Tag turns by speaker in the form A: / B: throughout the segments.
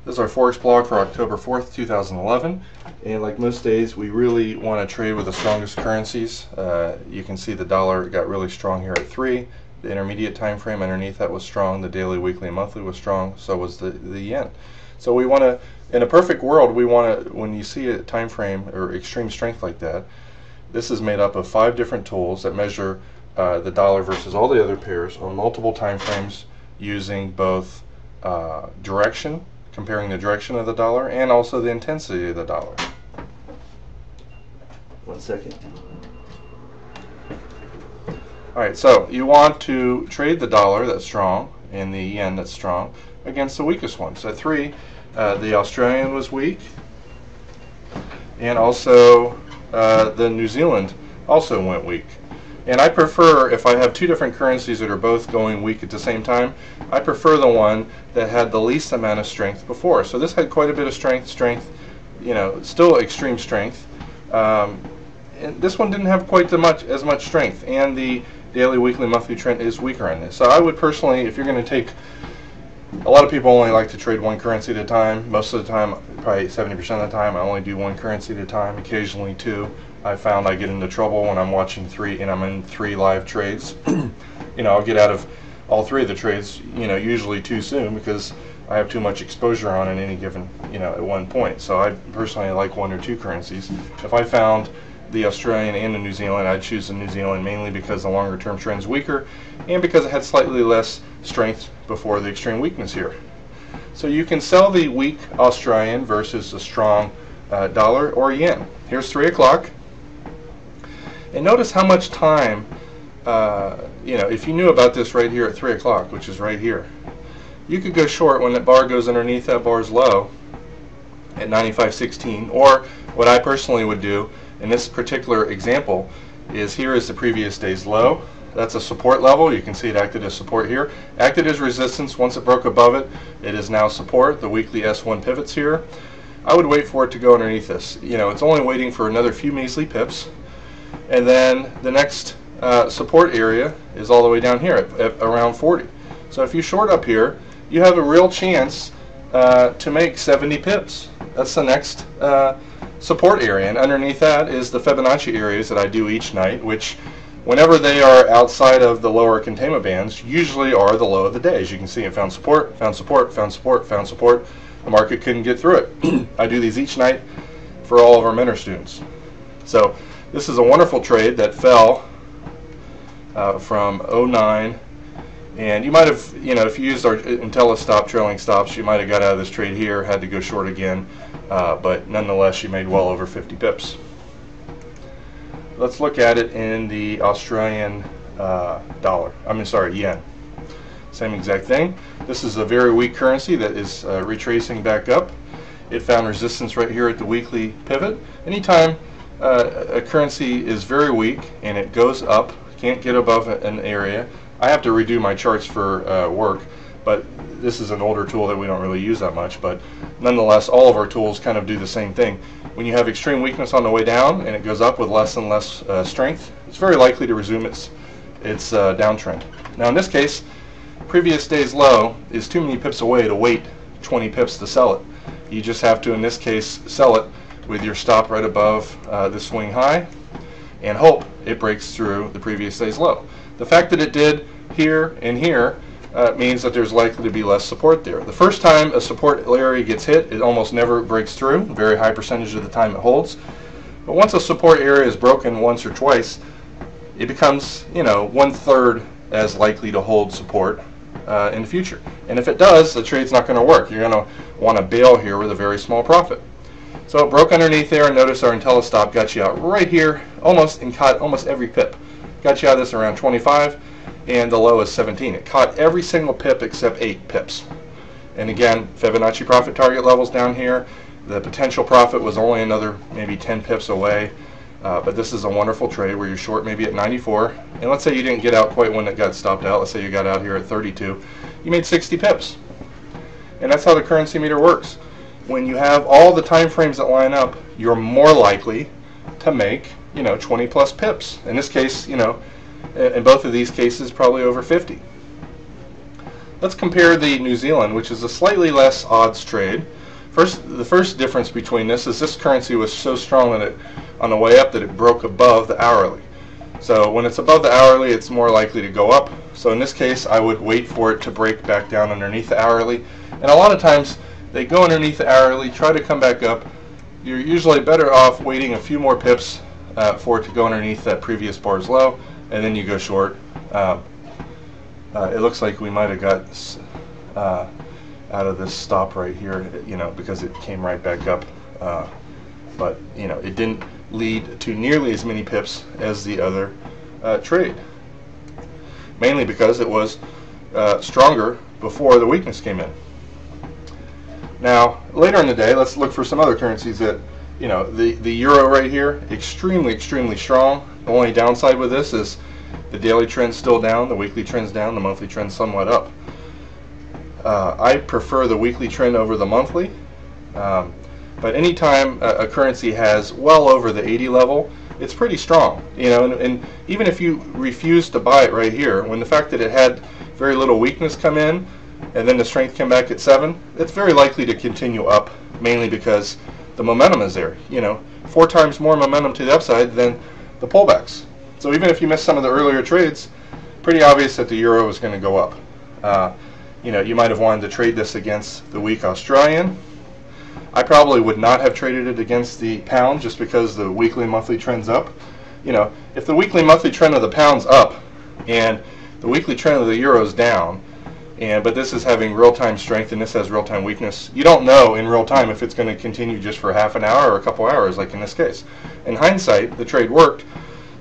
A: This is our Forex blog for October 4th, 2011. And like most days, we really want to trade with the strongest currencies. You can see the dollar got really strong here at 3. The intermediate time frame underneath that was strong. The daily, weekly, and monthly was strong. So was the yen. So we want to, in a perfect world, we want to, when you see a time frame or extreme strength like that, this is made up of 5 different tools that measure the dollar versus all the other pairs on multiple time frames using both direction, comparing the direction of the dollar, and also the intensity of the dollar. One second. Alright, so you want to trade the dollar that's strong and the yen that's strong against the weakest one. So 3, the Australian was weak, and also the New Zealand also went weak. And I prefer, if I have 2 different currencies that are both going weak at the same time, I prefer the one that had the least amount of strength before. So this had quite a bit of strength, you know, still extreme strength. And this one didn't have quite as much strength, and the daily, weekly, monthly trend is weaker on this. So I would personally, if you're going to take, a lot of people only like to trade one currency at a time. Most of the time, probably 70% of the time, I only do one currency at a time, occasionally 2. I found I get into trouble when I'm watching 3 and I'm in 3 live trades. You know, I'll get out of all 3 of the trades, you know, usually too soon because I have too much exposure on at any given, you know, at one point. So I personally like 1 or 2 currencies. If I found the Australian and the New Zealand, I'd choose the New Zealand mainly because the longer term trend is weaker and because it had slightly less strength before the extreme weakness here. So you can sell the weak Australian versus the strong dollar or yen. Here's 3 o'clock. And notice how much time, you know, if you knew about this right here at 3 o'clock, which is right here, you could go short when that bar goes underneath that bar's low at 95.16. Or what I personally would do in this particular example is, here is the previous day's low. That's a support level. You can see it acted as support here. Acted as resistance. Once it broke above it, it is now support. The weekly S1 pivots here. I would wait for it to go underneath this. You know, it's only waiting for another few measly pips. And then the next support area is all the way down here at around 40. So if you short up here, you have a real chance to make 70 pips. That's the next support area. And underneath that is the Fibonacci areas that I do each night, which whenever they are outside of the lower containment bands, usually are the low of the day. As you can see, it found support, found support, found support, found support. The market couldn't get through it. I do these each night for all of our mentor students. So this is a wonderful trade that fell from 09, and you might have, you know, if you used our IntelliStop trailing stops, you might have got out of this trade here, had to go short again, but nonetheless you made well over 50 pips. Let's look at it in the Australian yen. Same exact thing. This is a very weak currency that is retracing back up. It found resistance right here at the weekly pivot. Anytime a currency is very weak and it goes up, can't get above an area. I have to redo my charts for work, but this is an older tool that we don't really use that much, but nonetheless all of our tools kind of do the same thing. When you have extreme weakness on the way down and it goes up with less and less strength, it's very likely to resume its downtrend. Now in this case, previous day's low is too many pips away to wait 20 pips to sell it. You just have to, in this case, sell it with your stop right above the swing high and hope it breaks through the previous day's low. The fact that it did here and here means that there's likely to be less support there. The first time a support area gets hit, it almost never breaks through. A very high percentage of the time it holds. But once a support area is broken once or twice, it becomes, you know, 1/3 as likely to hold support in the future. And if it does, the trade's not going to work. You're going to want to bail here with a very small profit. So it broke underneath there, and notice our IntelliStop got you out right here, almost, and caught almost every pip. Got you out of this around 25, and the low is 17. It caught every single pip except 8 pips. And again, Fibonacci profit target levels down here. The potential profit was only another maybe 10 pips away. But this is a wonderful trade where you're short maybe at 94. And let's say you didn't get out quite when it got stopped out. Let's say you got out here at 32. You made 60 pips. And that's how the currency meter works. When you have all the time frames that line up, you're more likely to make, you know, 20 plus pips. In this case, you know, in both of these cases, probably over 50. Let's compare the New Zealand, which is a slightly less odds trade. The first difference between this currency was so strong that on the way up that it broke above the hourly. So when it's above the hourly, it's more likely to go up. So in this case, I would wait for it to break back down underneath the hourly. And a lot of times, they go underneath the hourly, try to come back up. You're usually better off waiting a few more pips for it to go underneath that previous bar's low, and then you go short. It looks like we might have got out of this stop right here, because it came right back up. But it didn't lead to nearly as many pips as the other trade, mainly because it was stronger before the weakness came in. Now, later in the day, let's look for some other currencies that, the euro right here, extremely strong. The only downside with this is the daily trend's still down, the weekly trend's down, the monthly trend's somewhat up. I prefer the weekly trend over the monthly. But anytime a currency has well over the 80 level, it's pretty strong. And even if you refuse to buy it right here, when the fact that it had very little weakness come in, and then the strength came back at 7, it's very likely to continue up, mainly because the momentum is there. 4 times more momentum to the upside than the pullbacks. So even if you miss some of the earlier trades, pretty obvious that the euro is going to go up. You might have wanted to trade this against the weak Australian. I probably would not have traded it against the pound just because the weekly and monthly trend's up. If the weekly and monthly trend of the pound's up and the weekly trend of the euro is down, but this is having real-time strength and this has real-time weakness, you don't know in real time if it's going to continue just for half an hour or a couple hours, like in this case. In hindsight, the trade worked,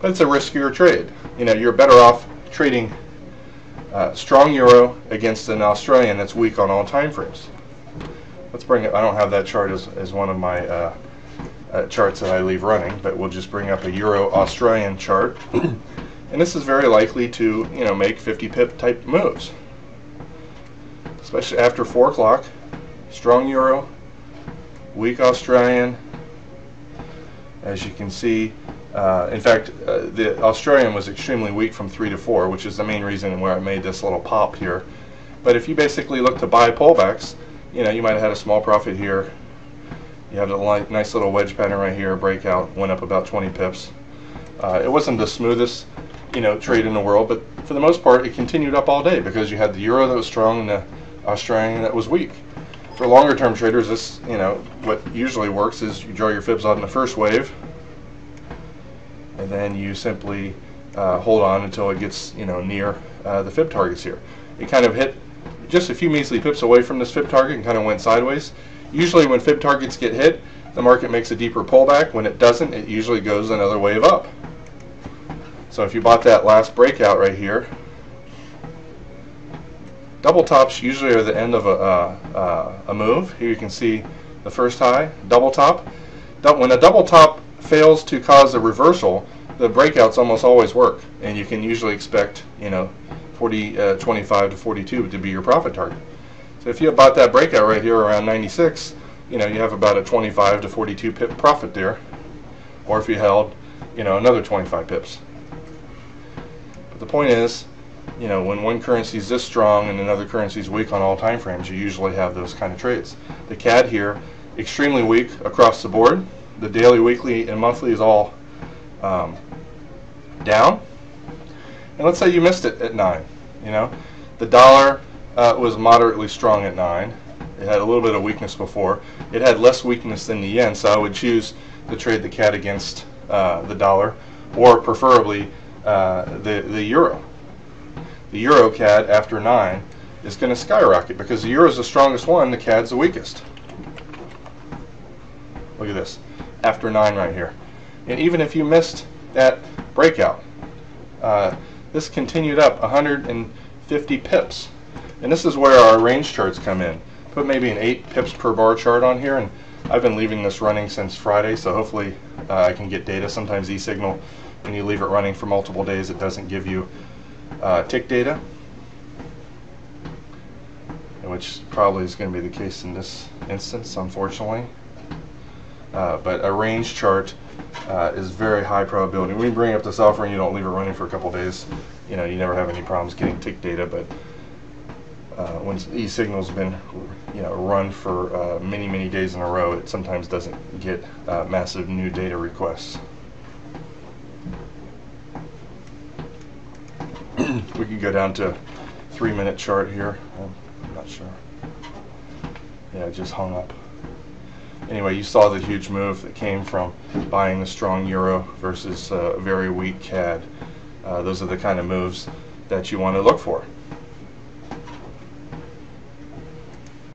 A: but it's a riskier trade. You're better off trading strong euro against an Australian that's weak on all time frames. Let's bring it. I don't have that chart as one of my charts that I leave running, but we'll just bring up a euro Australian chart. And this is very likely to make 50 pip type moves, especially after 4 o'clock. Strong euro, weak Australian. As you can see, in fact, the Australian was extremely weak from 3 to 4, which is the main reason where I made this little pop here. But if you basically look to buy pullbacks, you might have had a small profit here. You have a nice little wedge pattern right here, breakout, went up about 20 pips. It wasn't the smoothest, trade in the world, but for the most part, it continued up all day because you had the euro that was strong and the Australian that was weak. For longer term traders, this, what usually works is you draw your fibs on the first wave, and then you simply hold on until it gets, near the fib targets here. It kind of hit just a few measly pips away from this fib target and kind of went sideways. Usually when fib targets get hit, the market makes a deeper pullback. When it doesn't, it usually goes another wave up. So if you bought that last breakout right here, double tops usually are the end of a move. Here you can see the first high, double top. When a double top fails to cause a reversal, the breakouts almost always work, and you can usually expect 25 to 42 to be your profit target. So if you bought that breakout right here around 96, you have about a 25 to 42 pip profit there, or if you held another 25 pips. But the point is, when one currency is this strong and another currency is weak on all time frames, you usually have those kind of trades. The CAD here, extremely weak across the board. The daily, weekly, and monthly is all down. And let's say you missed it at 9. The dollar was moderately strong at 9. It had a little bit of weakness before. It had less weakness than the yen, so I would choose to trade the CAD against the dollar, or preferably the euro. The euro CAD after 9 is going to skyrocket because the euro is the strongest one, the CAD's the weakest. Look at this, after 9 right here. And even if you missed that breakout, this continued up 150 pips. And this is where our range charts come in. Put maybe an 8 pips per bar chart on here, and I've been leaving this running since Friday, so hopefully I can get data. Sometimes eSignal, when you leave it running for multiple days, it doesn't give you tick data, which probably is going to be the case in this instance, unfortunately. But a range chart is very high probability. When you bring up this offer and you don't leave it running for a couple days, you never have any problems getting tick data. But when e-signal's been run for many days in a row, it sometimes doesn't get massive new data requests. We can go down to 3-minute chart here. I'm not sure. Yeah, it just hung up. Anyway, you saw the huge move that came from buying the strong euro versus a very weak CAD. Those are the kind of moves that you want to look for.